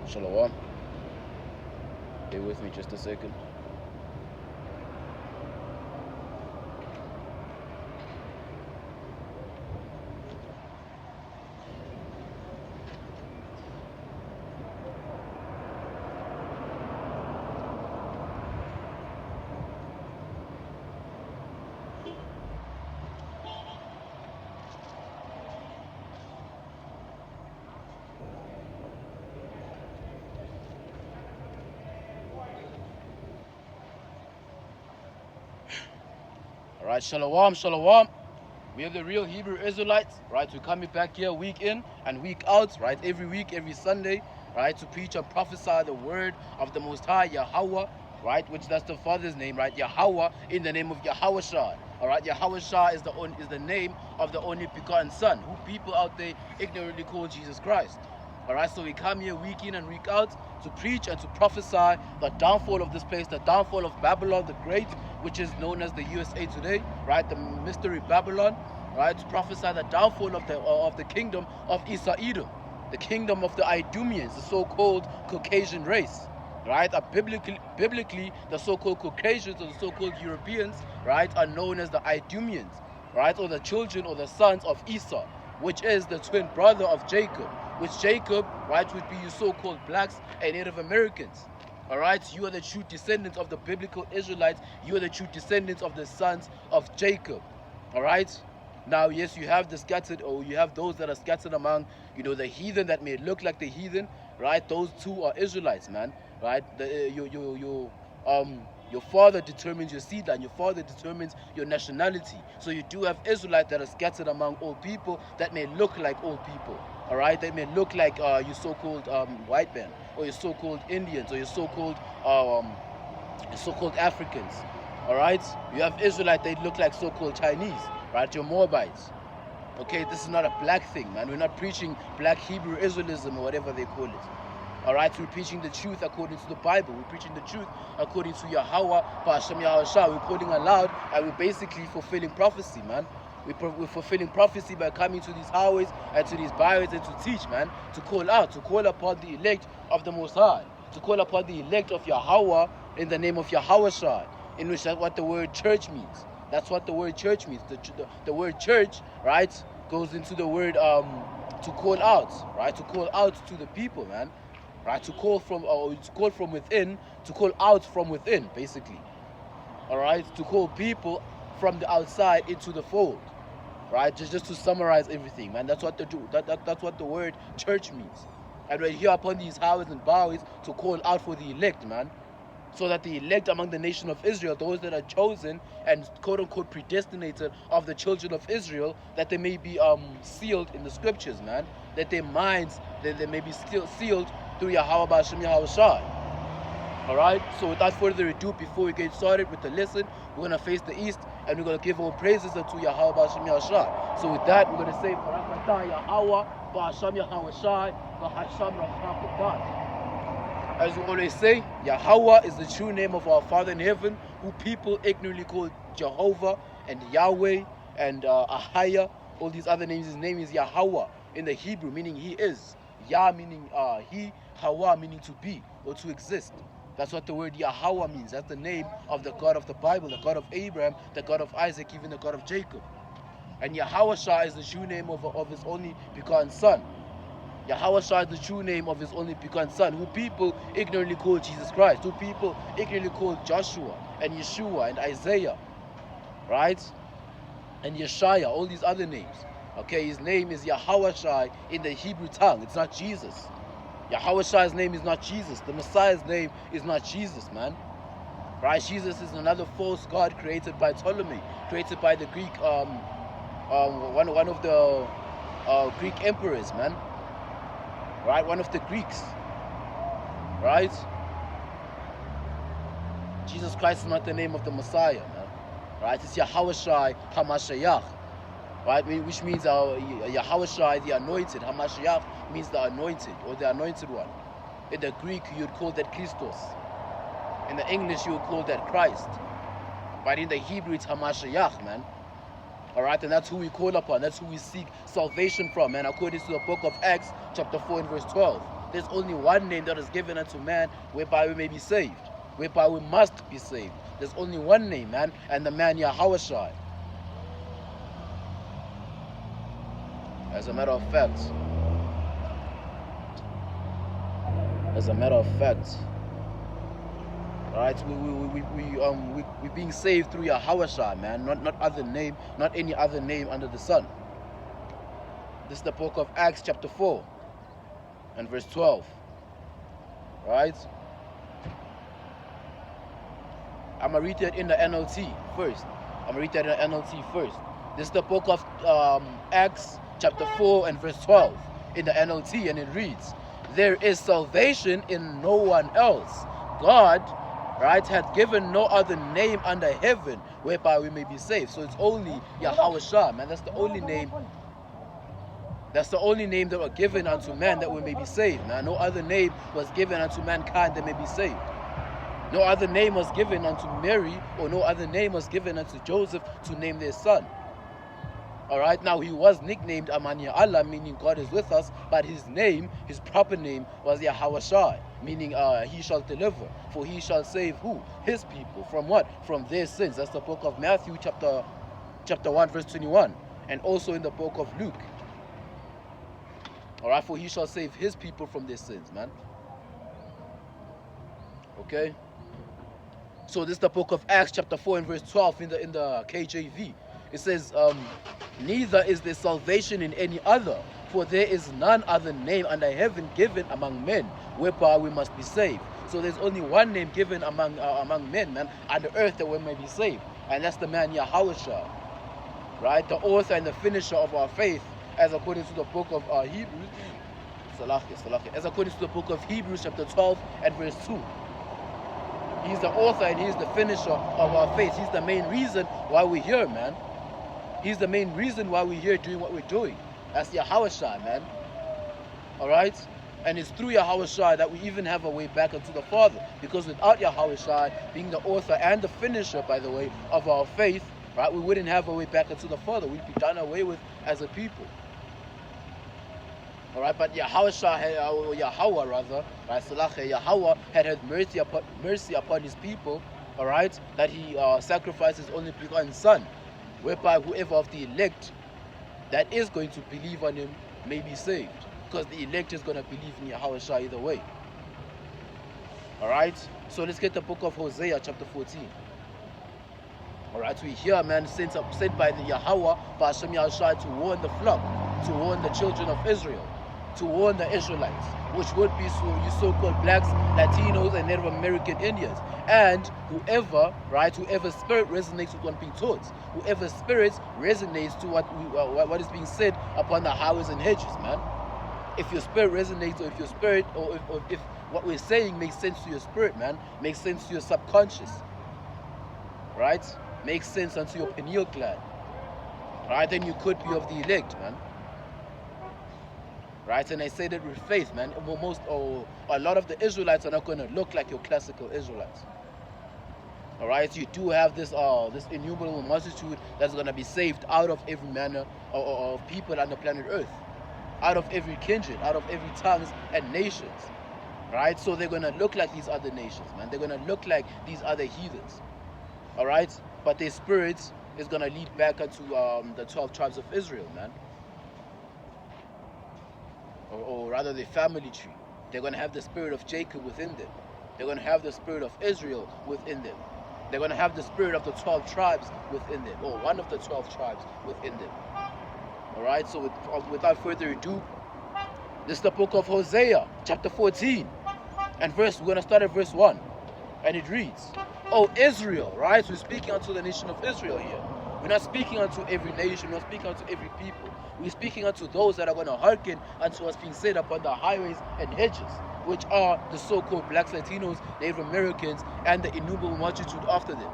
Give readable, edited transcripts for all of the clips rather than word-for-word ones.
Shalom. Stay with me just a second. Alright, shalom, shalom. We are the real Hebrew Israelites, right? We're coming back here week in and week out, right? Every week, every Sunday, right? To preach and prophesy the word of the Most High, Yahweh, right? Which that's the Father's name, right? Yahweh in the name of Yahawashi. Alright, Yahawashi is the name of the only begotten Son, who people out there ignorantly call Jesus Christ. Alright, so we come here week in and week out to preach and to prophesy the downfall of this place, the downfall of Babylon the Great, which is known as the USA today, right? The mystery Babylon, right? To prophesy the downfall of the kingdom of Edom, the kingdom of the Idumeans, the so-called Caucasian race, right? Biblically, the so-called Caucasians or the so-called Europeans, right, are known as the Idumeans, right? Or the children or the sons of Esau, which is the twin brother of Jacob, which Jacob, right, would be you so-called blacks and Native Americans. Alright, you are the true descendants of the biblical Israelites. You are the true descendants of the sons of Jacob. Alright? Now, yes, you have the scattered, or you have those that are scattered among, the heathen that may look like the heathen. Right? Those two are Israelites, man. Right? Your father determines your seed line. Your father determines your nationality. So you do have Israelites that are scattered among all people that may look like all people. Alright? They may look like your so-called white men, or your so-called Indians, or your so-called Africans. Alright? You have Israelites, they look like so-called Chinese, right? Your Moabites. Okay, this is not a black thing, man. We're not preaching black Hebrew Israelism or whatever they call it. Alright, we're preaching the truth according to the Bible. We're preaching the truth according to Yahweh, bahasham Yahawashi. We're calling aloud, and we're basically fulfilling prophecy, man. We're fulfilling prophecy by coming to these highways and to these byways and to teach, man. To call out, to call upon the elect of the Most High. To call upon the elect of Yahweh in the name of Yahawashi, in which that's what the word church means. That's what the word church means. The word church, right, goes into the word to call out, right? To call out to the people, man. Right? To call from within, to call out from within, basically. Alright? To call people from the outside into the fold. Right? Just to summarize everything, man. That's what that's what the word church means. And we're here upon these highways and byways to call out for the elect, man. So that the elect among the nation of Israel, those that are chosen and quote-unquote predestinated of the children of Israel, that they may be sealed in the scriptures, man. That their minds, that they may be still sealed through Yahweh, bahasham Yahawashi. Alright, so without further ado, before we get started with the lesson, we're going to face the east and we're going to give all praises unto Yahweh, bahasham Yahawashi. So with that, we're going to say, Ha Rawchaa Qadash, bahasham Yahawashi, Ha Rawchaa Qadash. As we always say, Yahweh is the true name of our Father in heaven, who people ignorantly call Jehovah and Yahweh and Ahaya, all these other names. His name is Yahweh in the Hebrew, meaning he is. Yah meaning he, Hawa meaning to be or to exist. That's what the word Yahweh means. That's the name of the God of the Bible, the God of Abraham, the God of Isaac, even the God of Jacob. And Yahawashi is the true name of his only begotten Son. Yahawashi is the true name of his only begotten Son, who people ignorantly call Jesus Christ, who people ignorantly call Joshua and Yeshua and Isaiah, right? And Yeshaya, all these other names. Okay, his name is Yahawashi in the Hebrew tongue. It's not Jesus. Yahawashi's name is not Jesus. The Messiah's name is not Jesus, man. Right? Jesus is another false god created by Ptolemy, created by the Greek, one of the Greek emperors, man. Right? One of the Greeks. Right? Jesus Christ is not the name of the Messiah, man. Right? It's Yahawashi HaMashiach. Right? Which means Yahawashi, the anointed. HaMashiach means the anointed, or the anointed one. In the Greek, you would call that Christos. In the English, you would call that Christ. But in the Hebrew, it's HaMashiach, man. Alright, and that's who we call upon. That's who we seek salvation from, man. According to the book of Acts, chapter 4 and verse 12. There's only one name that is given unto man whereby we may be saved, whereby we must be saved. There's only one name, man, and the man Yahawashi. As a matter of fact, right, we're being saved through Yahawashi, man, not other name, not any other name under the sun. This is the book of Acts chapter 4 and verse 12, right? I'm going to read it in the NLT first. This is the book of Acts chapter 4 and verse 12 in the NLT, and it reads, there is salvation in no one else. God, right, hath given no other name under heaven whereby we may be saved. So it's only Yahawashi, man. That's the only name. That's the only name that was given unto man that we may be saved, man. No other name was given unto mankind that may be saved. No other name was given unto Mary, or no other name was given unto Joseph to name their son. Alright, now he was nicknamed Amanya Allah, meaning God is with us, but his name, his proper name, was Yahawashi, meaning he shall deliver, for he shall save who? His people. From what? From their sins. That's the book of Matthew chapter 1 verse 21, and also in the book of Luke. Alright, for he shall save his people from their sins, man. Okay? So this is the book of Acts chapter 4 and verse 12 in the KJV. It says, neither is there salvation in any other, for there is none other name under heaven given among men whereby we must be saved. So there's only one name given among men, man, on the earth that we may be saved, and that's the man Yahawashi, right? The author and the finisher of our faith, as according to the book of Hebrews, as according to the book of Hebrews chapter 12 and verse 2. He's the author and he's the finisher of our faith. He's the main reason why we're here, man. He's the main reason why we're here doing what we're doing. That's Yahawashi, man. Alright? And it's through Yahawashi that we even have a way back unto the Father. Because without Yahawashi being the author and the finisher, by the way, of our faith, right, we wouldn't have a way back unto the Father. We'd be done away with as a people. Alright, but Yahweh rather, right, Yahweh had mercy upon his people, alright, that he sacrificed his only begotten Son, whereby whoever of the elect that is going to believe on him may be saved, because the elect is going to believe in Yahawashi either way. Alright, so let's get the book of Hosea chapter 14. Alright, we hear, man, sent by the Yahweh, bahasham Yahawashi, to warn the flock, to warn the children of Israel, to warn the Israelites, which would be you so-called blacks, Latinos, and Native American Indians, and whoever, right, whoever spirit resonates with what being taught, whoever spirit resonates to what is being said upon the highways and hedges, man. If your spirit resonates, or if your spirit, or if what we're saying makes sense to your spirit, man, makes sense to your subconscious, right, makes sense unto your pineal gland, right, then you could be of the elect, man. Right, and I say that with faith, man. A lot of the Israelites are not going to look like your classical Israelites. All right, you do have this innumerable multitude that's going to be saved out of every manner of people on the planet Earth, out of every kindred, out of every tongues and nations. Right, so they're going to look like these other nations, man. They're going to look like these other heathens. All right, but their spirits is going to lead back into the 12 tribes of Israel, man. Or rather the family tree. They're going to have the spirit of Jacob within them. They're going to have the spirit of Israel within them. They're going to have the spirit of the 12 tribes within them, or one of the 12 tribes within them. Alright, so without further ado, this is the book of Hosea, chapter 14. And we're going to start at verse 1. And it reads, O Israel, right? We're speaking unto the nation of Israel here. We're not speaking unto every nation, we're not speaking unto every people. We're speaking unto those that are going to hearken unto what's being said upon the highways and hedges, which are the so-called blacks, Latinos, Native Americans, and the innumerable multitude after them.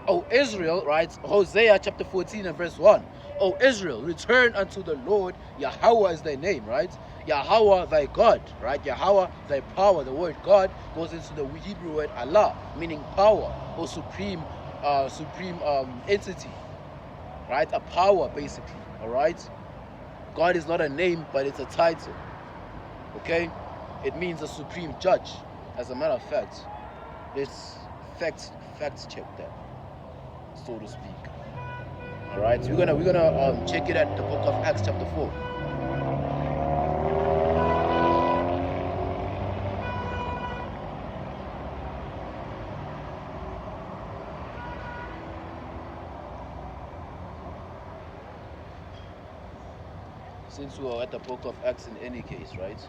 O Israel, right? Hosea chapter 14 and verse 1. O Israel, return unto the Lord, Yahweh is thy name, right? Yahweh thy God, right? Yahweh thy power. The word God goes into the Hebrew word Allah, meaning power or supreme entity, right? A power, basically, all right? God is not a name, but it's a title. Okay? It means a supreme judge. As a matter of fact, let's fact check that, so to speak. All right, so we're gonna check it at the book of Acts chapter 4. Since we are at the book of Acts in any case, right?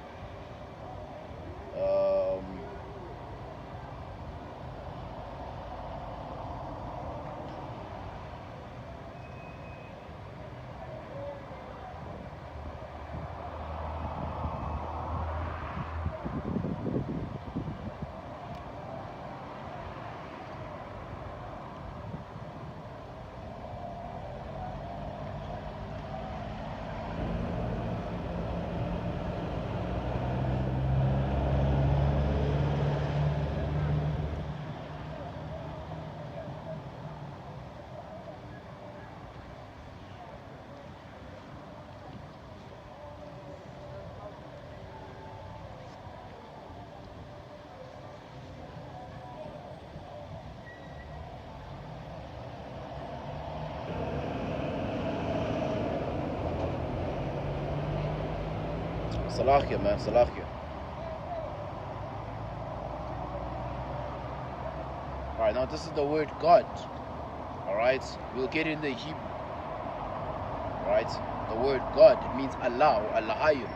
Salakia, man, Salakia. Alright, now this is the word God. Alright, we'll get in the Hebrew. Alright, the word God, it means Allah or Allahayim.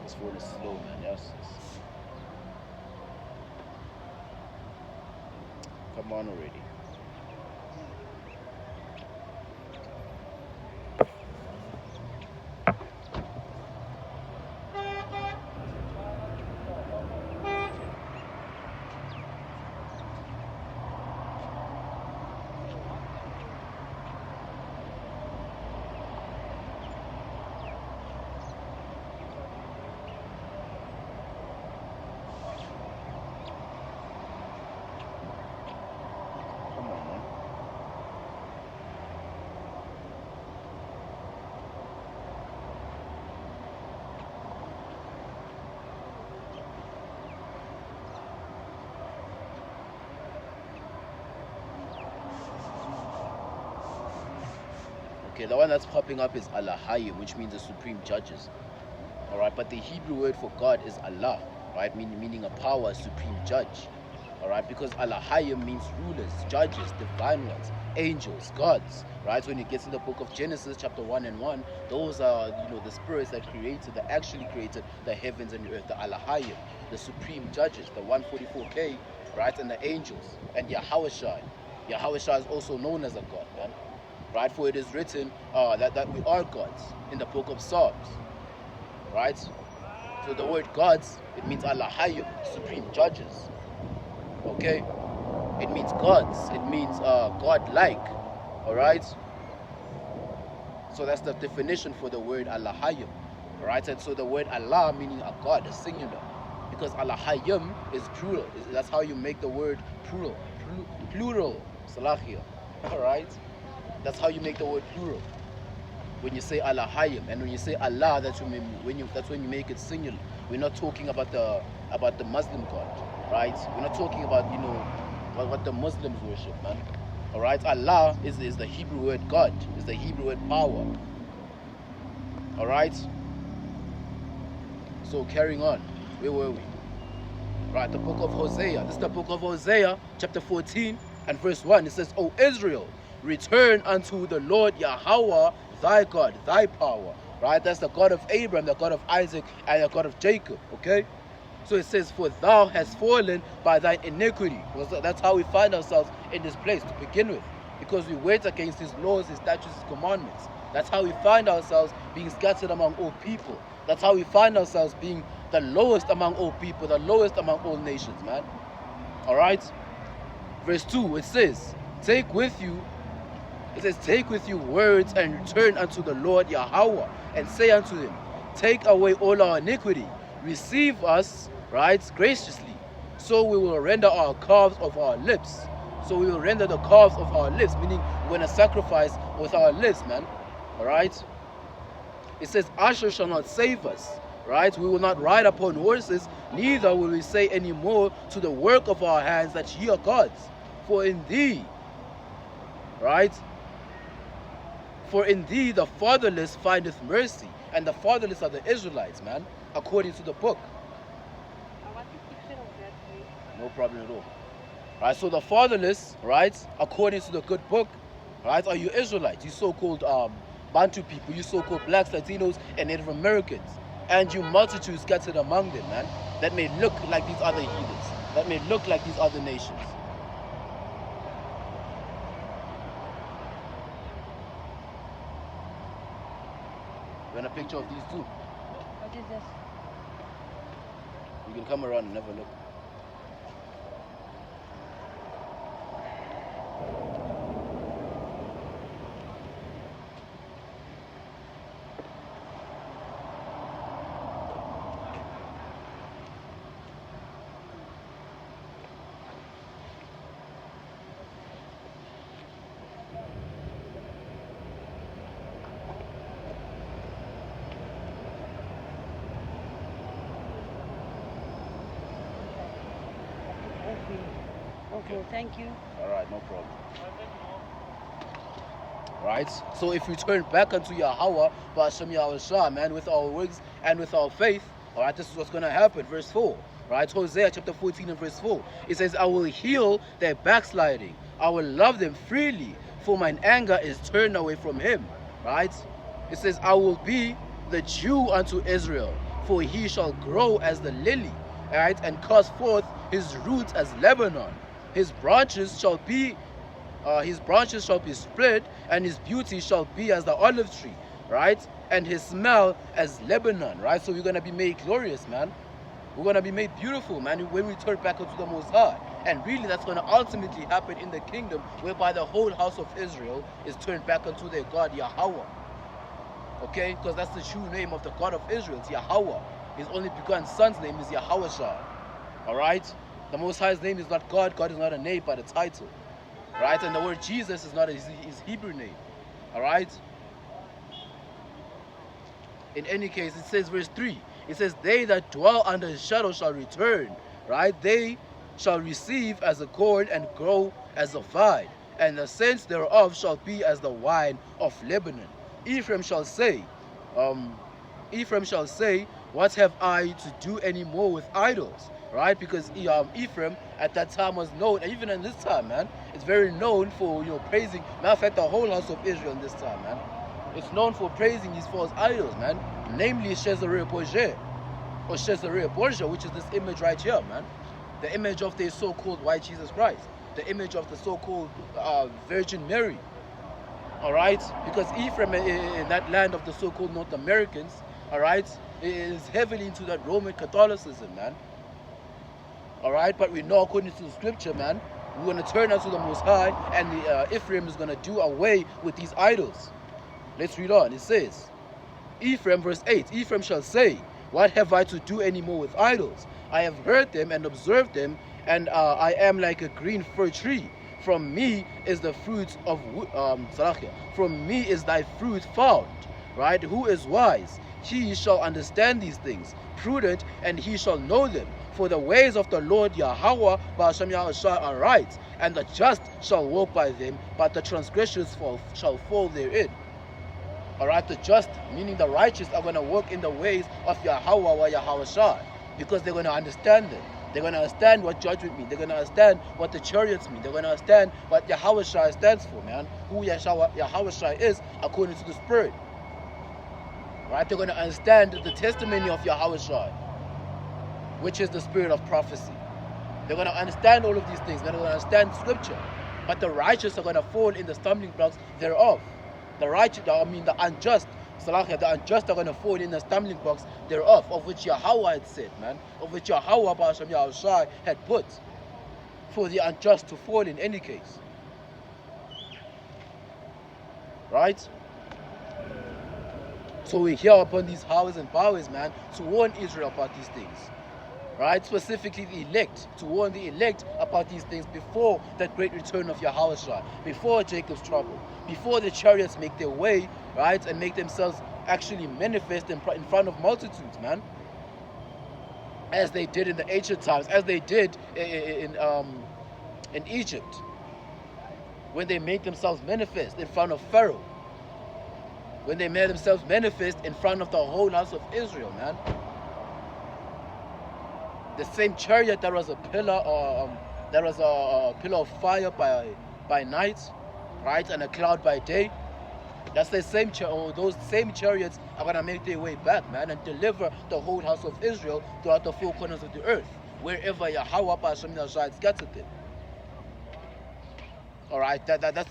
This word is slow, man. Yes. Come on already. Okay, the one that's popping up is Allahayim, which means the supreme judges. Alright, but the Hebrew word for God is Allah, right? Meaning a power, supreme judge. Alright, because Allahayim means rulers, judges, divine ones, angels, gods. Right? So when it gets in the book of Genesis, chapter 1 and 1, those are, the spirits that actually created the heavens and the earth, the Allahayim, the supreme judges, the 144K, right? And the angels, and Yahawashi. Yahawashi is also known as a god, man. Right, for it is written that we are gods in the book of Psalms. Right? So the word gods, it means Allahayim, supreme judges. Okay? It means gods. It means God-like. Alright? So that's the definition for the word Allahayim. Alright? And so the word Allah meaning a god, a singular. Because Allahayim is plural. That's how you make the word plural. Plural. Salahia. Alright? That's how you make the word plural. When you say Allahayim, and when you say Allah, that's when you make it singular. We're not talking about the Muslim God, right? We're not talking about what the Muslims worship, man. All right, Allah is the Hebrew word God, is the Hebrew word power. All right. So carrying on, where were we? Right, the book of Hosea. This is the book of Hosea, chapter 14 and verse 1. It says, "O Israel, return unto the Lord Yahawah, thy God, thy power." Right? That's the God of Abraham, the God of Isaac, and the God of Jacob. Okay? So it says, "For thou hast fallen by thine iniquity." Because that's how we find ourselves in this place to begin with. because we went against his laws, his statutes, his commandments. That's how we find ourselves being scattered among all people. That's how we find ourselves being the lowest among all people, the lowest among all nations, man. All right? Verse 2, it says, take with you words and return unto the Lord Yahawah, and say unto him, take away all our iniquity, receive us, right, graciously, so we will render our calves of our lips. So we will render the calves of our lips, meaning we're going to sacrifice with our lips, man. All right? It says, Asher shall not save us, right? We will not ride upon horses, neither will we say any more to the work of our hands that ye are gods. For in thee, right? For in thee the fatherless findeth mercy. And the fatherless are the Israelites, man, according to the book. I want a picture of that, please. No problem at all. Right, so the fatherless, right, according to the good book, right, are you Israelites, you so-called Bantu people, you so-called blacks, Latinos, and Native Americans, and you multitudes scattered among them, man, that may look like these other heathens, that may look like these other nations. You want a picture of these two? What is this? You can come around and have a look. Okay, thank you. All right, no problem. Right? So if we turn back unto Yahawah, bahasham Yahawashi, man, with our works and with our faith, all right, this is what's going to happen. Verse 4, right? Hosea chapter 14 and verse 4. It says, I will heal their backsliding. I will love them freely, for mine anger is turned away from him. Right? It says, I will be the Jew unto Israel, for he shall grow as the lily, right, and cast forth his roots as Lebanon. His branches shall be spread, and his beauty shall be as the olive tree, right? And his smell as Lebanon, right? So we're gonna be made glorious, man. We're gonna be made beautiful, man, when we turn back unto the Most High. And really, that's gonna ultimately happen in the kingdom, whereby the whole house of Israel is turned back unto their God Yahawah. Okay, because that's the true name of the God of Israel. It's Yahawah. His only begotten son's name is Yahawashi. All right. The Most High's name is not God. God is not a name, but a title. Right? And the word Jesus is not his Hebrew name. All right? In any case, it says, verse 3, it says, they that dwell under his shadow shall return. Right? They shall receive as a corn and grow as a vine, and the scent thereof shall be as the wine of Lebanon. Ephraim shall say, what have I to do any more with idols? Right, because Ephraim at that time was known, and even in this time, man, it's very known for, praising. Matter of fact, the whole house of Israel in this time, man, it's known for praising these false idols, man. Namely, Caesarea Borgia, or Caesarea Borgia, which is this image right here, man. The image of the so-called white Jesus Christ, the image of the so-called Virgin Mary. All right, because Ephraim in that land of the so-called North Americans, all right, is heavily into that Roman Catholicism, man. All right, but we know according to the scripture, man, we're going to turn unto the Most High, and the Ephraim is going to do away with these idols. Let's read on. It says, Ephraim, verse 8, Ephraim shall say, what have I to do any more with idols? I have heard them and observed them, and I am like a green fir tree. From me is the fruit of from me is thy fruit found. Right? Who is wise? He shall understand these things. Prudent, and he shall know them. For the ways of the Lord Yahawah, bahasham Yahawashi, are right, and the just shall walk by them, but the transgressors shall fall therein. All right, the just, meaning the righteous, are going to walk in the ways of Yahawah wa Yahawashi, because they're going to understand them. They're going to understand what judgment means. They're going to understand what the chariots mean. They're going to understand what Yahawashi stands for, man. Who Yahawashi is according to the Spirit. Right? They're going to understand the testimony of Yahawashi, which is the spirit of prophecy. They're going to understand all of these things. They're going to understand scripture. but the righteous are going to fall in the stumbling blocks thereof. The righteous, the unjust, the unjust are going to fall in the stumbling blocks thereof, of which Yahawah had said, man, of which Yahawah bahasham Yahawashi had put for the unjust to fall in any case. Right? So we hear upon these hours and powers, man, to warn Israel about these things. Right? Specifically the elect, to warn the elect about these things before that great return of Yahawashi, before Jacob's trouble, before the chariots make their way, right, and make themselves actually manifest in front of multitudes, man. As they did in the ancient times, as they did in Egypt, when they made themselves manifest in front of Pharaoh, when they made themselves manifest in front of the whole house of Israel, man. The same chariot that was a pillar, pillar of fire by night, right, and a cloud by day. That's the same those same chariots are gonna make their way back, man, and deliver the whole house of Israel throughout the four corners of the earth, wherever Yahawah bahasham Yahawashi scattered them. All right, that's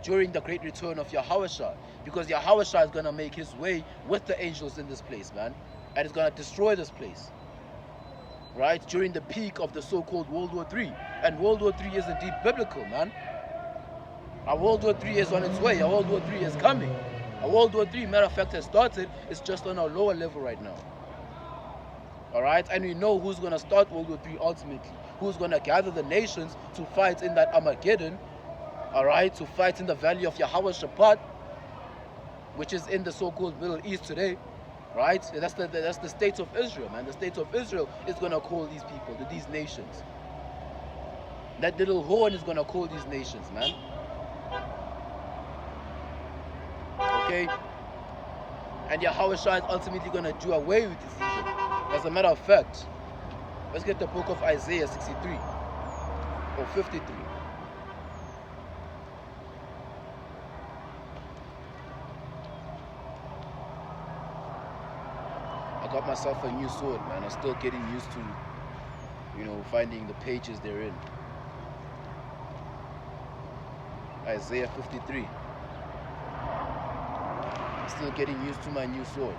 during the great return of Yahawashi, because Yahawashi is gonna make his way with the angels in this place, man, and it's gonna destroy this place. Right, during the peak of the so-called World War III. And World War III is indeed biblical, man. A World War III is on its way. A World War III is coming. A World War III, matter of fact, has started. It's just on a lower level right now. Alright, and we know who's going to start World War III ultimately. Who's going to gather the nations to fight in that Armageddon. Alright, to fight in the valley of Yahawashi, which is in the so-called Middle East today. Right? That's the state of Israel, man. The state of Israel is going to call these people, these nations. That little horn is going to call these nations, man. Okay? And Yahawashi is ultimately going to do away with this evil. As a matter of fact, let's get the book of Isaiah 63 or 53. I got myself a new sword, man. I'm still getting used to, finding the pages they're in. Isaiah 53. I'm still getting used to my new sword.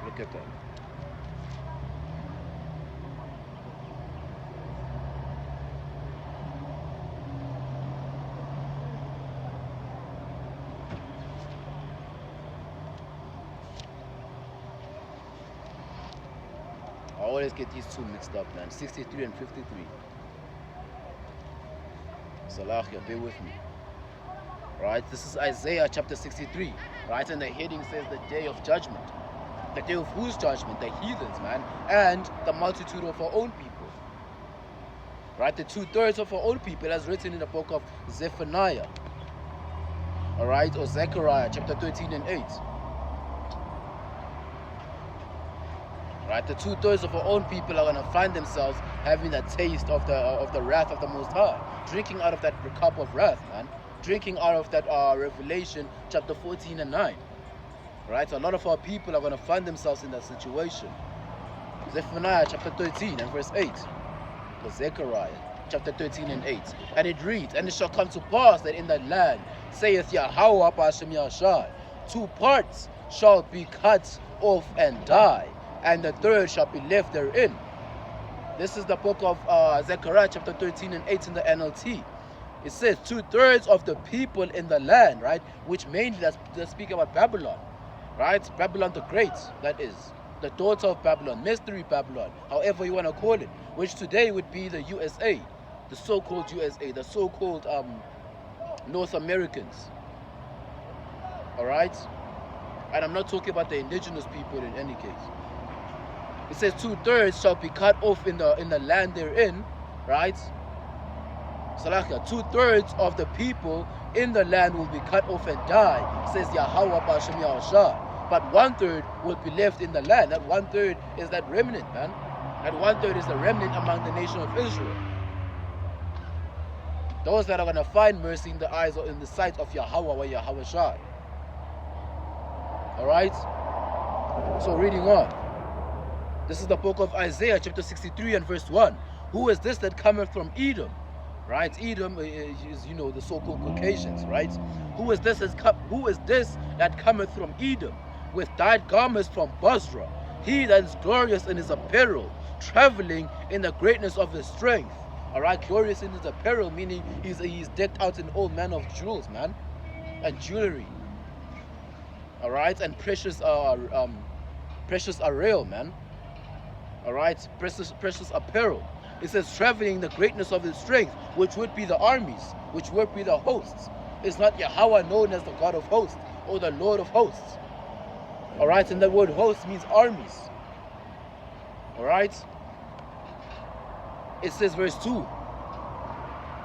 Look at that. I always get these two mixed up, man. 63 and 53. Salahia, bear with me. Right, this is Isaiah chapter 63. Right, and the heading says the day of judgment. The day of whose judgment? The heathens, man. And the multitude of our own people. Right, the 2/3 of our own people, as written in the book of Zephaniah. Alright, or Zechariah chapter 13 and 8. Right, the 2/3 of our own people are going to find themselves having that taste of the wrath of the Most High, drinking out of that cup of wrath, man, drinking out of that Revelation chapter 14 and 9. Right, so a lot of our people are going to find themselves in that situation. Zephaniah chapter 13 and verse 8, or Zechariah chapter 13 and 8, and it reads, "And it shall come to pass that in that land, saith Yahawah bahasham Yahawashi, 2 parts shall be cut off and die, and the 3rd shall be left therein." This is the book of Zechariah chapter 13 and 8 in the NLT. It says 2/3 of the people in the land, right, which mainly let's speak about Babylon, right, Babylon the Great, that is, the daughter of Babylon, mystery Babylon, however you want to call it, which today would be the USA, the so-called USA, the so-called North Americans. Alright? And I'm not talking about the indigenous people in any case. It says 2/3 shall be cut off in the land therein, right? Salaka, 2/3 of the people in the land will be cut off and die, says Yahawah bahasham Yahawashi. But 1/3 will be left in the land. That 1/3 is that remnant, man. That 1/3 is the remnant among the nation of Israel. Those that are going to find mercy in the eyes or in the sight of Yahawah Yahawashi. Alright? So reading on. This is the book of Isaiah chapter 63 and verse 1. "Who is this that cometh from Edom? right? Edom is, you know, the so-called Caucasians, right? Who is this that cometh from Edom, with dyed garments from Basra? He that is glorious in his apparel, traveling in the greatness of his strength. All right, glorious in his apparel, meaning he's decked out in all manner of jewels, man, and jewelry. All right, and precious array, man. All right, precious apparel. It says traveling in the greatness of his strength, which would be the armies, which would be the hosts. It's not Yahweh known as the God of hosts or the Lord of hosts. All right, and the word host means armies. All right. It says verse 2.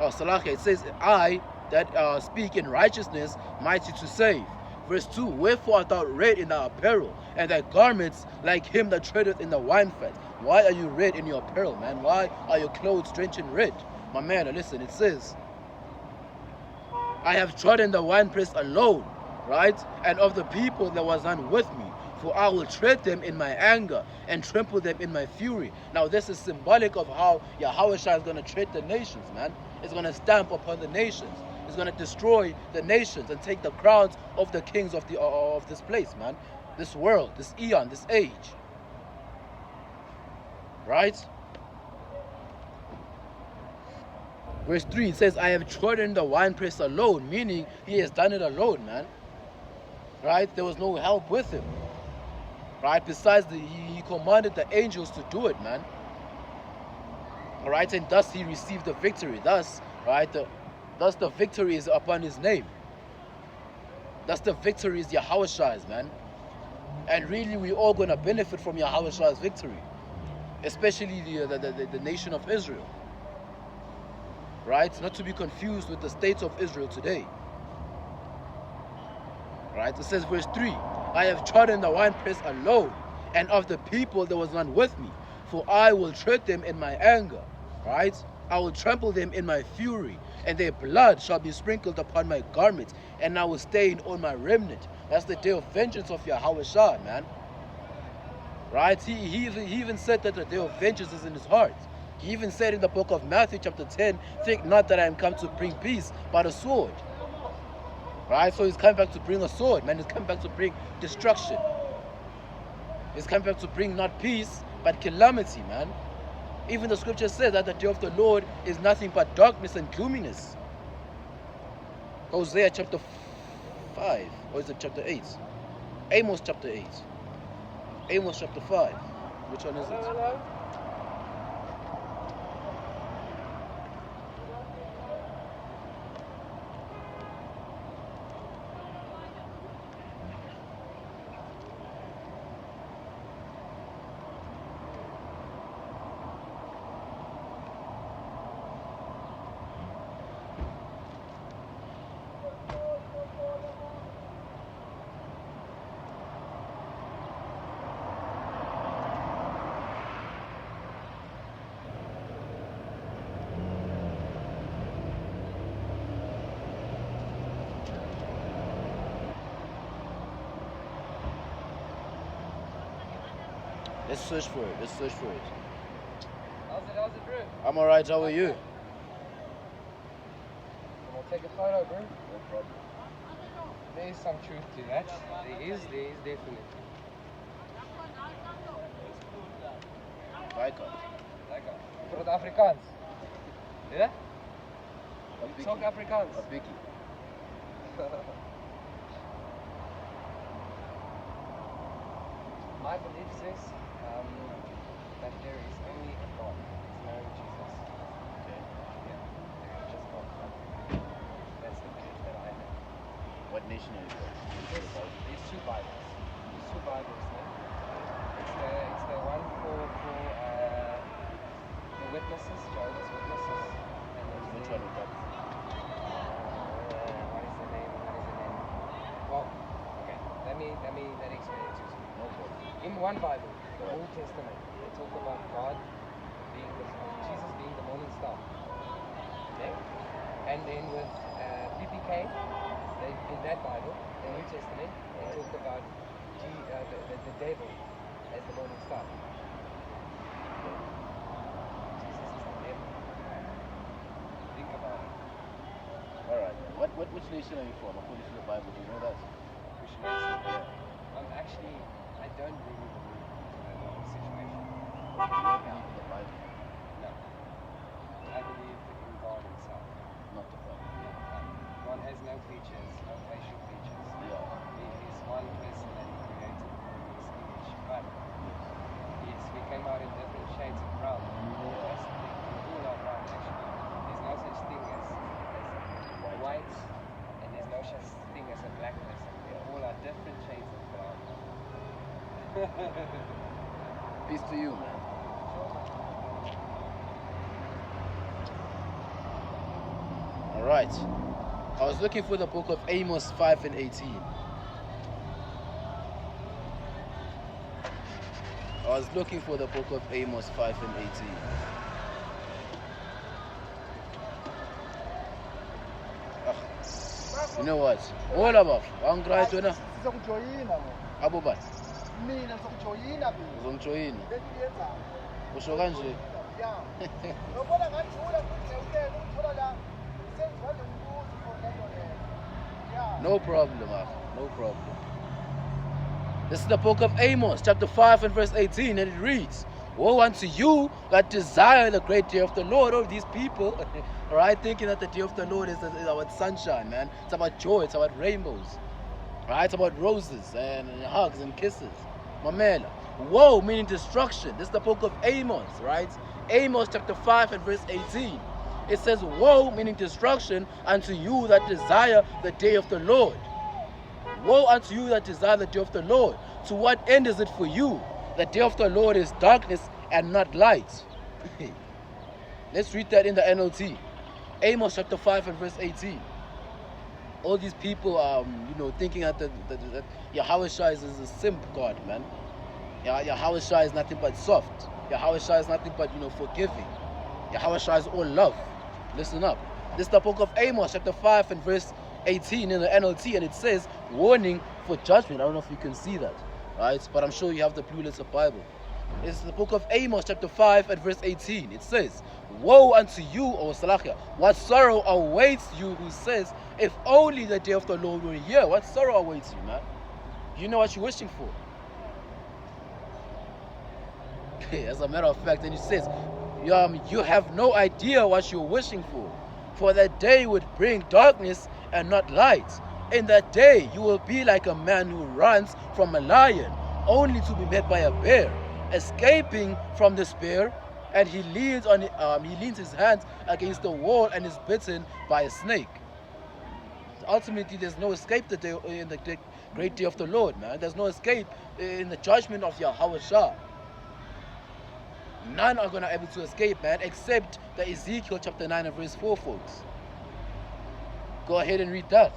It says, I that speak in righteousness, mighty to save. Verse 2, wherefore art thou red in thy apparel, and thy garments like him that treadeth in the winefat? Why are you red in your apparel, man? Why are your clothes drenched in red? My man, listen, it says, I have trodden the winepress alone, right? And of the people there was none with me. For I will tread them in my anger and trample them in my fury. Now this is symbolic of how Yahawashi is going to tread the nations, man. It's going to stamp upon the nations. It's going to destroy the nations and take the crowns of the kings of this place, man. This world, this eon, this age. Right? Verse 3, it says, I have trodden the winepress alone, meaning he has done it alone, man. Right? There was no help with him. Right? Besides, he commanded the angels to do it, man. All right? And thus he received the victory. Thus, right? Thus the victory is upon his name. Thus the victory is Yahawashi's, man. And really, we're all going to benefit from Yahawashi's victory. Especially the nation of Israel. Right? Not to be confused with the states of Israel today. Right? It says verse 3, I have trodden the winepress alone, and of the people there was none with me. For I will tread them in my anger. Right? I will trample them in my fury, and their blood shall be sprinkled upon my garments, and I will stain on my remnant. That's the day of vengeance of Yahawashi, man. Right? He even said that the day of vengeance is in his heart. He even said in the book of Matthew chapter 10, think not that I am come to bring peace, but a sword. Right? So he's come back to bring a sword, man. He's come back to bring destruction. He's come back to bring not peace, but calamity, man. Even the scripture says that the day of the Lord is nothing but darkness and gloominess. Hosea chapter 5, or is it chapter 8? Amos chapter 8. Amos chapter 5. Which one is it? Hello? Let's search for it. Let's search for it. How's it, bro? I'm alright. How are you? Can I take a photo, bro? No problem. There is some truth to that. There is definitely. Lekker. Lekker. Voor het Afrikaans. Ja? A Talk Afrikaans. A biggie. My belief says that there is only a God. His name is Jesus. Okay. Yeah. There is just God. That's the belief that I have. What nation are you from? There's two Bibles. There's two Bibles, man. It's the one for the witnesses, Jehovah's Witnesses. And then Which one is that? what is the name? Well, okay. Let me explain it to you. No problem. In one Bible, the Old Testament, they talk about God being Jesus being the morning star. Okay? And then with PPK, in that Bible, the New Testament, they talk about the devil as the morning star. Jesus is the devil. Think Which nation are you from? According to the Bible, do you know that? Which nation? Actually, I don't really believe in the whole situation. You don't believe in the Bible, No. I believe in God himself. not the Bible. God has no features, no facial features. Yeah. He is one person that he created in his image. But yes, we came out in different shades of brown. That's the thing. We all are brown actually. There's no such thing as white, and there's no such thing as a black person. We all are different shades of brown. Peace to you, man. All right. I was looking for the book of Amos 5 and 18. I was looking for the book of Amos 5 and 18. You know what? All about. I'm glad to know. Sizokujoyina Abo bat. mina sizokujoyina mina Uzongijoyina. lentiyenzako Usho kanje. ya yobona ngathi ula kuthewutela ukuthola la senziwa lembuzo for lento leyo ya No problem, man. No problem. This is the book of Amos, chapter 5 and verse 18, and it reads, "Woe unto you that desire the great day of the Lord." All these people, all right, thinking that the day of the Lord is about sunshine, man. It's about joy, it's about rainbows, all right? It's about roses and hugs and kisses. Mamela. Woe, meaning destruction. This is the book of Amos, right? Amos chapter 5 and verse 18. It says, "Woe, meaning destruction, unto you that desire the day of the Lord." Woe unto you that desire the day of the Lord. To what end is it for you? The day of the Lord is darkness and not light. Let's read that in the NLT. Amos chapter 5 and verse 18. All these people, thinking that Yahawashi is a simp God, man. Yahawashi is nothing but soft. Yahawashi is nothing but, forgiving. Yahawashi is all love. Listen up. This is the book of Amos chapter 5 and verse 18 in the NLT, and it says, warning for judgment. I don't know if you can see that, right? But I'm sure you have the blue letter Bible. It's the book of Amos chapter 5 and verse 18. It says, "Woe unto you, O Salachia, what sorrow awaits you," who says, "If only the day of the Lord were here." What sorrow awaits you, man? You know what you're wishing for. As a matter of fact, and it says, you have no idea what you're wishing for that day would bring darkness and not light. In that day you will be like a man who runs from a lion, only to be met by a bear, escaping from this bear, and he leans his hands against the wall and is bitten by a snake. So ultimately, there's no escape in the great day of the Lord, man. There's no escape in the judgment of Yahawashi. None are going to be able to escape, man, except the Ezekiel chapter 9 and verse 4, folks. Go ahead and read that.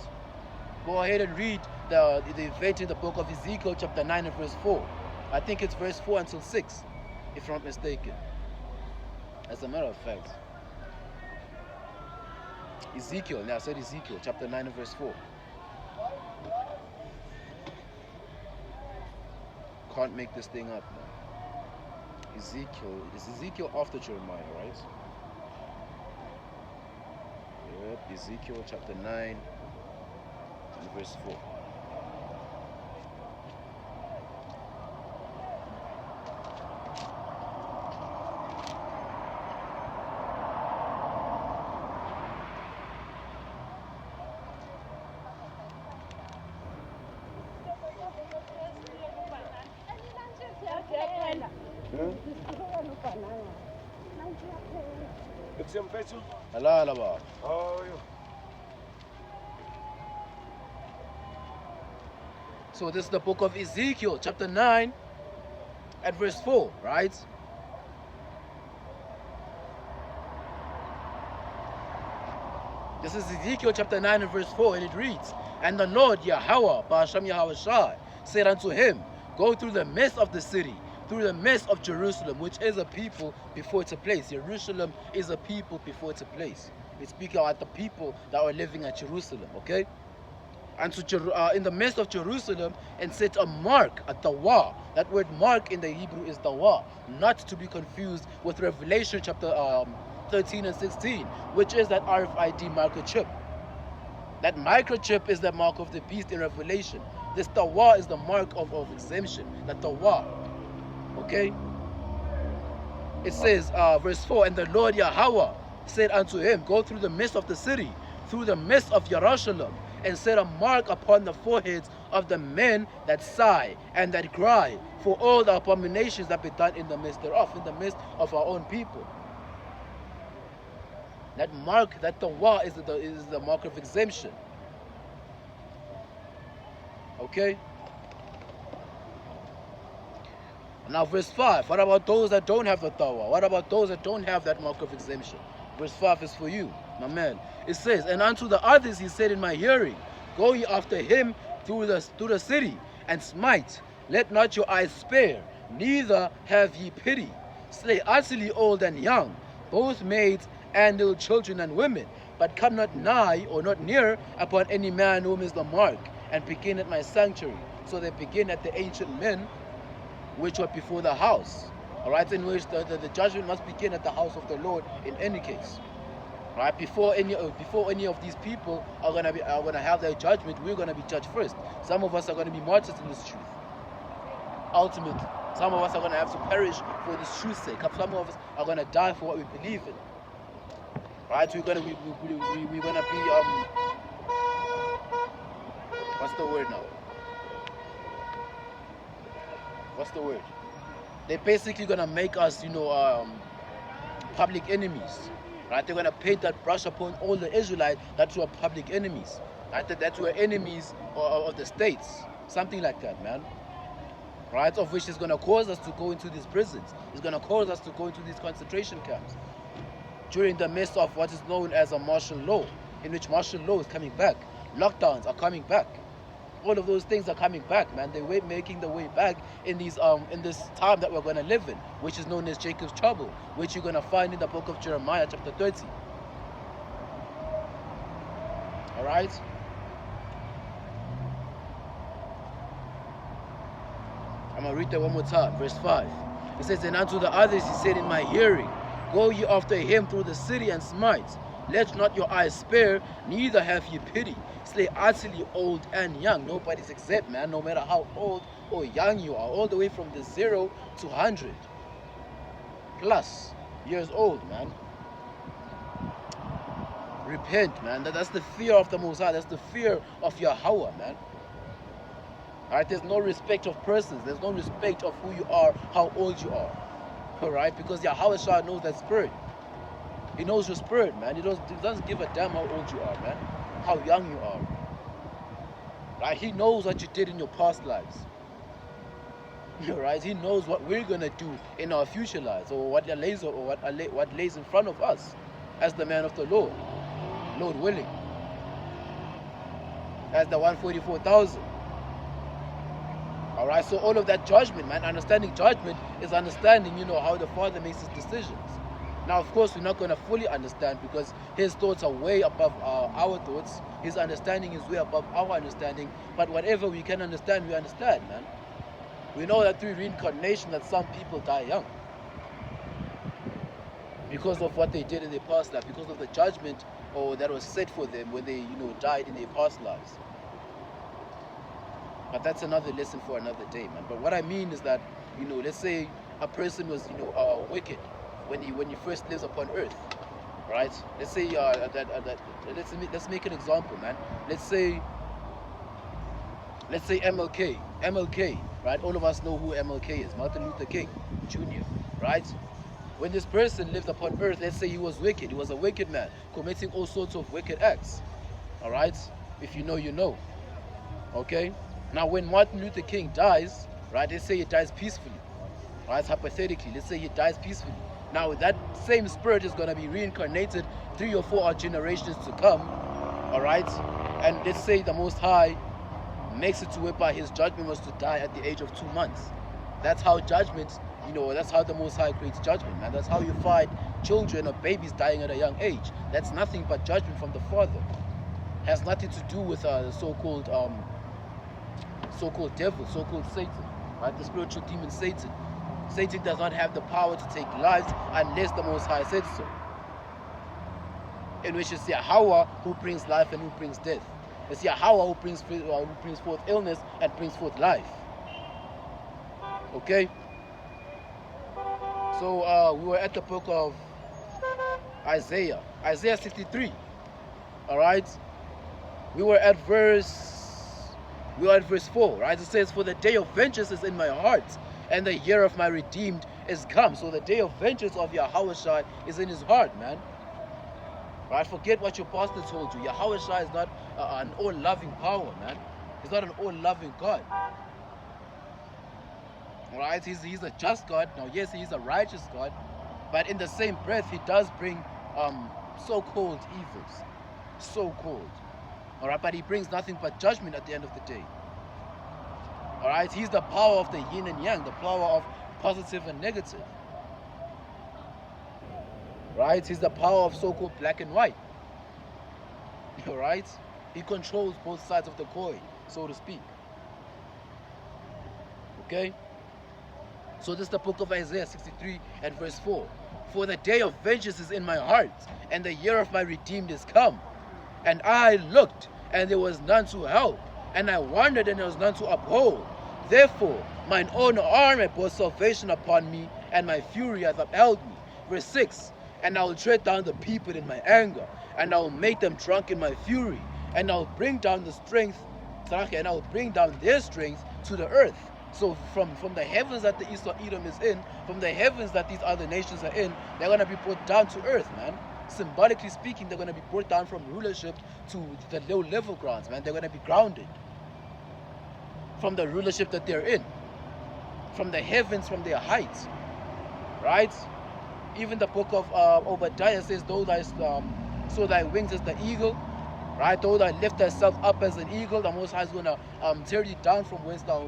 Go ahead and read the event in the book of Ezekiel chapter 9 and verse 4. I think it's verse 4 until 6, if I'm not mistaken. As a matter of fact. Ezekiel, I said Ezekiel chapter 9 and verse 4. Can't make this thing up, man. Is Ezekiel after Jeremiah, right? Yep, Ezekiel chapter 9 and verse 4. Halalyam. How are you? So this is the book of Ezekiel, chapter 9 and verse 4, right? This is Ezekiel chapter 9 and verse 4, and it reads, "And the Lord Yahweh, bahasham Yahawashi, said unto him, Go through the midst of the city, through the midst of Jerusalem," which is a people before it's a place. Jerusalem is a people before it's a place. It's speaking about the people that are living at Jerusalem, okay? And to in the midst of Jerusalem, and set a mark at the wah. That word mark in the Hebrew is the wah, not to be confused with Revelation chapter 13 and 16, which is that RFID microchip. That microchip is the mark of the beast in Revelation. This tawah is the mark of exemption. The tawah. Okay? It says, verse 4, and the Lord Yahawah said unto him, go through the midst of the city, through the midst of Jerusalem, and set a mark upon the foreheads of the men that sigh and that cry for all the abominations that be done in the midst thereof, in the midst of our own people. That mark, that tawah is the mark of exemption. Okay? Now verse 5, what about those that don't have the tawah? What about those that don't have that mark of exemption? Verse 5 is for you, my man. It says, and unto the others he said in my hearing, go ye after him through the city, and smite. Let not your eyes spare, neither have ye pity. Slay utterly old and young, both maids and little children and women, but come not nigh or not near upon any man whom is the mark, and begin at my sanctuary. So they begin at the ancient men which were before the house. Alright, in which the judgment must begin at the house of the Lord in any case. Right, before any of these people are gonna have their judgment, we're gonna be judged first. Some of us are gonna be martyrs in this truth. Ultimately, some of us are gonna have to perish for this truth's sake. Some of us are gonna die for what we believe in. Right, we're gonna be what's the word now? What's the word? They're basically gonna make us, public enemies. Right? They're gonna paint that brush upon all the Israelites that were public enemies. Right? That were enemies of the states. Something like that, man. Right? Of which is gonna cause us to go into these prisons. It's gonna cause us to go into these concentration camps. During the midst of what is known as a martial law, in which martial law is coming back. Lockdowns are coming back. All of those things are coming back, man. They're making the way back in these in this time that we're going to live in, which is known as Jacob's trouble, which you're going to find in the book of Jeremiah chapter 30. All right? I'm going to read that one more time, verse 5. It says, and unto the others he said in my hearing, go ye after him through the city and smite. Let not your eyes spare, neither have ye pity. Slay utterly old and young. Nobody's exempt, man, no matter how old or young you are. All the way from the 0 to 100 plus years old, man. Repent, man. That's the fear of the Most High. That's the fear of Yahawah, man. Alright, there's no respect of persons. There's no respect of who you are, how old you are. Alright, because Yahawashi knows that spirit. He knows your spirit, man. He doesn't give a damn how old you are, man. How young you are. Right? He knows what you did in your past lives. Right? He knows what we're gonna do in our future lives, or what lays in front of us as the man of the Lord. Lord willing. As the 144,000. Alright, so all of that judgment, man, understanding judgment is understanding, how the Father makes his decisions. Now, of course, we're not going to fully understand because his thoughts are way above our thoughts. His understanding is way above our understanding. But whatever we can understand, we understand, man. We know that through reincarnation that some people die young. Because of what they did in their past life. Because of the judgment that was set for them when they, died in their past lives. But that's another lesson for another day, man. But what I mean is that, let's say a person was, wicked. When he first lives upon earth, right? Let's say let's make an example, man. Let's say MLK, right? All of us know who MLK is, Martin Luther King Jr., right? When this person lived upon earth, let's say he was wicked. He was a wicked man, committing all sorts of wicked acts. All right? If you know, you know. Okay? Now, when Martin Luther King dies, right? Let's say he dies peacefully. Right? Hypothetically, let's say he dies peacefully. Now that same spirit is going to be reincarnated 3 or 4 generations to come, all right? And let's say the Most High makes it to whereby his judgment was to die at the age of 2 months. That's how judgment, that's how the Most High creates judgment, man. That's how you find children or babies dying at a young age. That's nothing but judgment from the Father. Has nothing to do with the so-called devil, so-called Satan, right? The spiritual demon Satan. Satan does not have the power to take lives unless the Most High said so. in which it's Yahweh who brings life and who brings death. It's Yahweh who brings forth illness and brings forth life. Okay? So we were at the book of Isaiah 63. Alright? We were at verse 4, right? It says, "For the day of vengeance is in my heart, and the year of my redeemed is come." So the day of vengeance of Yahawashi is in his heart, man. Right? Forget what your pastor told you. Yahawashi is not an all-loving power, man. He's not an all-loving God. Alright? He's a just God. Now, yes, he's a righteous God, but in the same breath, he does bring so-called evils. So-called. Alright? But he brings nothing but judgment at the end of the day. Alright? He's the power of the yin and yang, the power of positive and negative. Right? He's the power of so-called black and white. Alright? He controls both sides of the coin, so to speak. Okay? So this is the book of Isaiah 63 and verse 4. "For the day of vengeance is in my heart, and the year of my redeemed is come. And I looked, and there was none to help, and I wondered, and there was none to uphold. Therefore mine own arm hath brought salvation upon me, and my fury hath upheld me." Verse 6. "And I will tread down the people in my anger, and I will make them drunk in my fury, and I will bring down the strength, and I will bring down their strength to the earth." So from the heavens that the East of Edom is in, from the heavens that these other nations are in, they're going to be brought down to earth, man. Symbolically speaking, they're going to be brought down from rulership to the low level grounds, man. They're going to be grounded from the rulership that they're in, from the heavens, from their heights, right? Even the book of Obadiah says, "Though thy so thy wings as the eagle," right? "Though thou lift thyself up as an eagle, the Most High is going to tear you down from whence thou."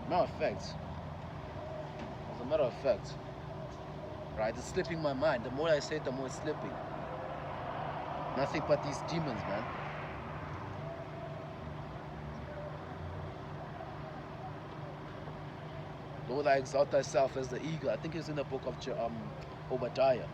Matter of fact, as a matter of fact, right? It's slipping my mind. The more I say it, the more it's slipping. Nothing but these demons, man. "Though thou exalt thyself as the eagle." I think it's in the book of Obadiah.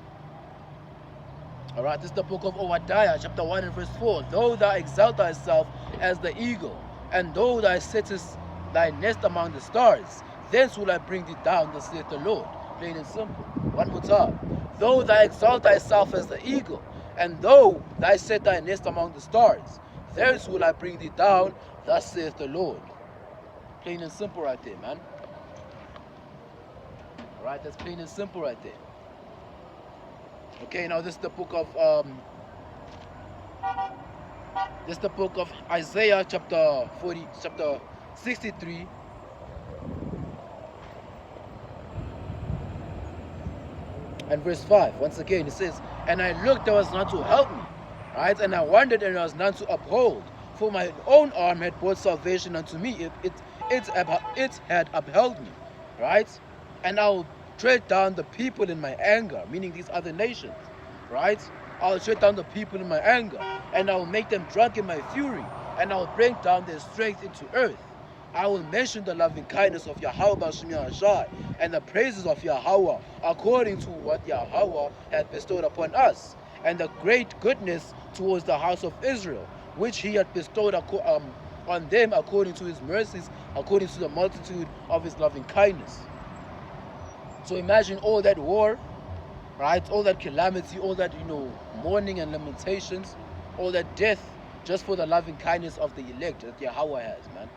Alright, this is the book of Obadiah, chapter 1 and verse 4. "Though thou exalt thyself as the eagle, and though thou settest thy nest among the stars, thence will I bring thee down, thus saith the Lord." Plain and simple. One more time. "Though thou exalt thyself as the eagle, and though thou set thy nest among the stars, thence will I bring thee down, thus saith the Lord." Plain and simple right there, man. Alright, that's plain and simple right there. Okay, now this is the book of Isaiah chapter 63 and verse 5. Once again it says, "And I looked, there was none to help me, right? And I wondered, and there was none to uphold. For my own arm had brought salvation unto me. It had upheld me," right? "And I will tread down the people in my anger," meaning these other nations, right? "I will tread down the people in my anger, and I will make them drunk in my fury, and I will bring down their strength into earth. I will mention the loving kindness of Yahawah and the praises of Yahweh, according to what Yahweh hath bestowed upon us, and the great goodness towards the house of Israel, which he had bestowed on them according to his mercies, according to the multitude of his loving kindness." So imagine all that war, right? All that calamity, all that, mourning and lamentations, all that death, just for the loving kindness of the elect that Yahweh has, man.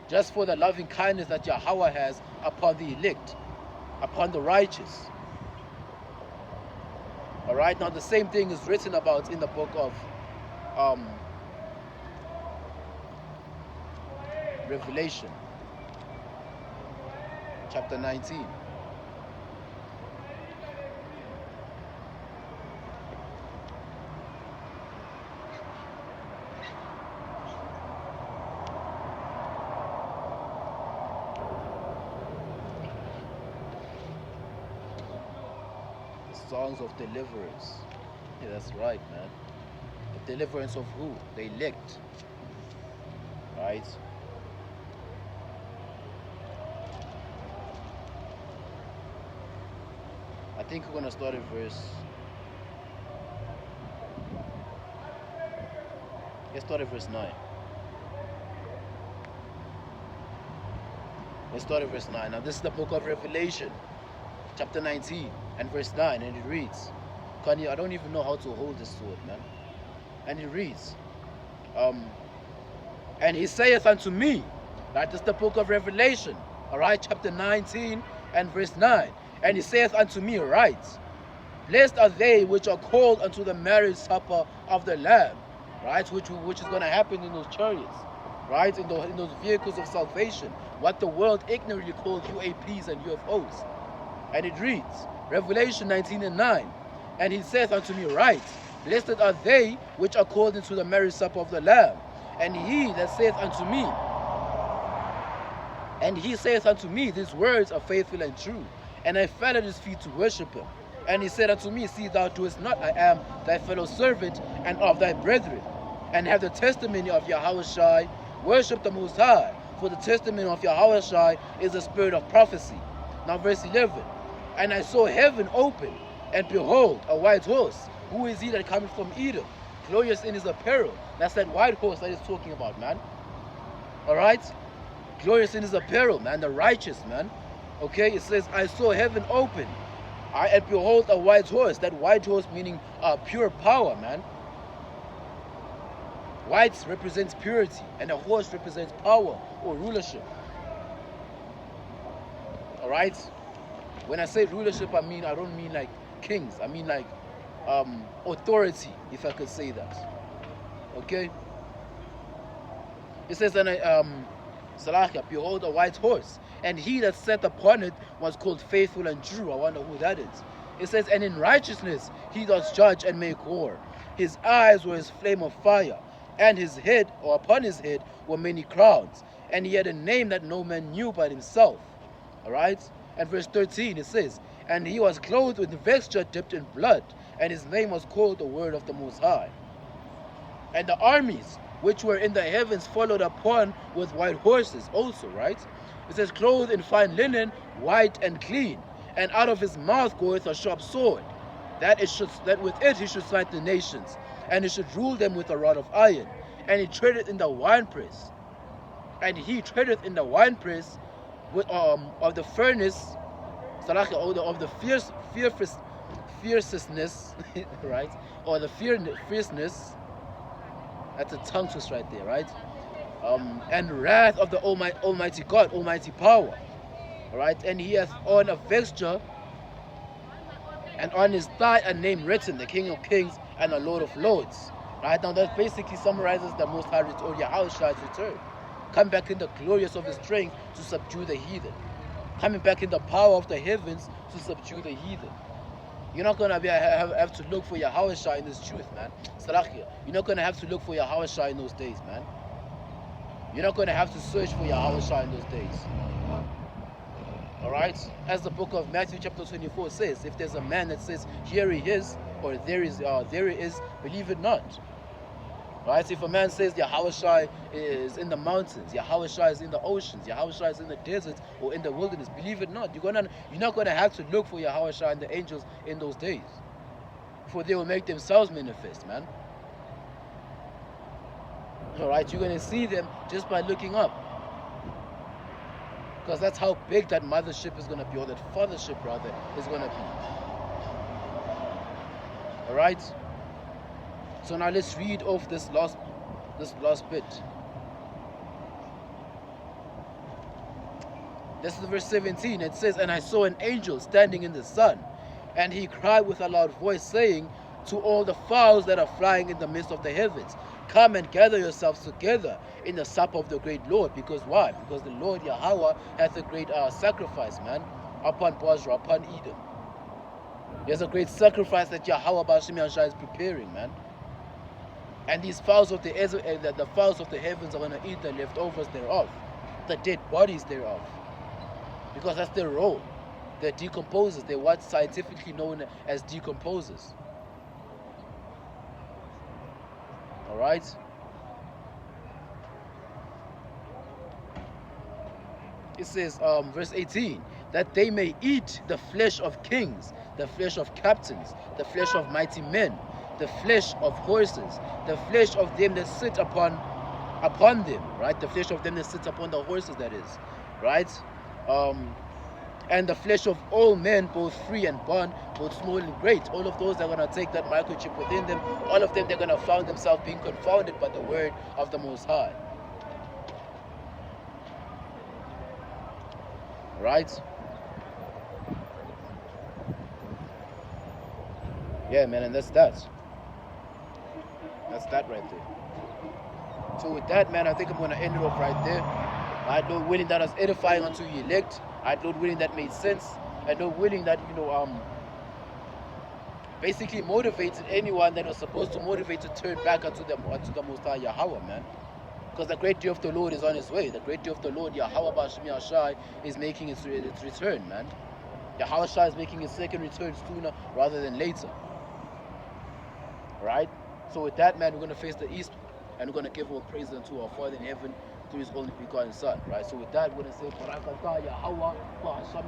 Just for the loving kindness that Yahweh has upon the elect, upon the righteous. Alright, now the same thing is written about in the book of Revelation, chapter 19. Songs of deliverance. Yeah, that's right, man. The deliverance of who? The elect. Right? I think we're going to start at verse Let's start at verse 9. Let's start at verse 9. Now this is the book of Revelation, chapter 19 and verse 9, and it reads, Kanye, I don't even know how to hold this sword, man. And it reads, and he saith unto me, that is the book of Revelation, all right, chapter 19 and verse 9. And he saith unto me, right, blessed are they which are called unto the marriage supper of the Lamb, right, which is going to happen in those chariots, right, in those vehicles of salvation, what the world ignorantly called UAPs and UFOs. And it reads, Revelation 19 and 9, and he saith unto me, right, blessed are they which are called into the marriage supper of the Lamb. And he that saith unto me, these words are faithful and true. And I fell at his feet to worship him. And he said unto me, see, thou doest not, I am thy fellow servant and of thy brethren, and have the testimony of Yahawashi. Worship the Most High, for the testimony of Yahawashi is the spirit of prophecy. Now verse 11, and I saw heaven open, and behold, a white horse. Who is he that cometh from Edom, glorious in his apparel? That's that white horse that he's talking about, man. All right? Glorious in his apparel, man, the righteous, man. Okay, it says, I saw heaven open, and behold, a white horse. That white horse meaning pure power, man. White represents purity, and a horse represents power or rulership. All right? When I say rulership, I don't mean like kings. I mean like authority, if I could say that. Okay? It says, and Salahia, behold a white horse, and he that sat upon it was called faithful and true. I wonder who that is. It says, and in righteousness he does judge and make war. His eyes were as flame of fire, and his head, or upon his head, were many crowns, and he had a name that no man knew but himself. All right? And verse 13, it says, and he was clothed with vesture dipped in blood, and his name was called the Word of the Most High. And the armies which were in the heavens followed upon with white horses also, right? It says, clothed in fine linen, white and clean, and out of his mouth goeth a sharp sword, that with it he should smite the nations, and he should rule them with a rod of iron, and he treadeth in the winepress, of the furnace, of the fierceness, right? Or the fierceness. That's a tongue twist right there, right? And wrath of the Almighty God, Almighty power. All right? And he hath on a vesture, and on his thigh a name written, the King of Kings and the Lord of Lords. Right? Now that basically summarizes the Most High or Yahawashi's return. Come back in the glorious of his strength to subdue the heathen. Coming back in the power of the heavens to subdue the heathen. You're not going to have to look for Yahawashi in this truth, man. Salakhia. You're not going to have to look for Yahawashi in those days, man. You're not going to have to search for Yahawashi in those days. Alright? As the book of Matthew chapter 24 says, if there's a man that says, here he is, or there he is, believe it not. Right? If a man says Yahawashi is in the mountains, Yahawashi is in the oceans, Yahawashi is in the deserts or in the wilderness, believe it not. You're not going to have to look for Yahawashi and the angels in those days, for they will make themselves manifest, man. Alright, you're going to see them just by looking up, because that's how big that mothership is going to be, or that fathership rather is going to be. Alright. So now let's read off this last bit. This is verse 17. It says, and I saw an angel standing in the sun, and he cried with a loud voice, saying to all the fowls that are flying in the midst of the heavens, come and gather yourselves together in the supper of the great Lord. Because why? Because the Lord Yahweh hath a great sacrifice, man, upon Bozrah, upon Edom. There's a great sacrifice that Yahweh bahasham is preparing, man. And these fowls of the fowls of the heavens are going to eat the leftovers thereof, the dead bodies thereof, because that's their role. They're decomposers. They're what's scientifically known as decomposers. All right. It says, verse 18, that they may eat the flesh of kings, the flesh of captains, the flesh of mighty men, the flesh of horses, the flesh of them that sit upon them, right? The flesh of them that sits upon the horses, that is, right? And the flesh of all men, both free and bond, both small and great. All of those are going to take that microchip within them. All of them, they're going to find themselves being confounded by the word of the Most High. Right? Yeah, man, and that's that. That's that right there. So with that, man, I think I'm going to end it off right there. Right, Lord willing, that was edifying unto you elect. Right, Lord willing, that made sense. And Lord willing, that, basically motivated anyone that was supposed to motivate to turn back unto the Most High Yahweh, man. Because the great day of the Lord is on his way. The great day of the Lord, Yahweh Bashim Yashai, is making its return, man. Yahawashi is making his second return sooner rather than later. Right? So with that, man, we're going to face the east, and we're going to give all praise unto our Father in heaven through his only begotten Son. Right? So with that, we're going to say, Ha Rawchaa bahasham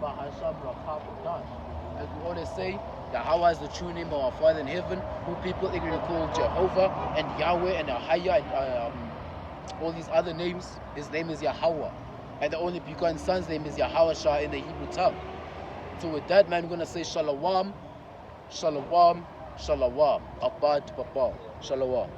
bahasham Rawchaa Qadash. As we always say, Yahweh is the true name of our Father in heaven, who people ignorantly call Jehovah and Yahweh and Ahaya and all these other names. His name is Yahweh. And the only begotten Son's name is Yahawashi in the Hebrew tongue. So with that, man, we're going to say Shalom, Shalom, Shalom. Abad Papa. Shalom.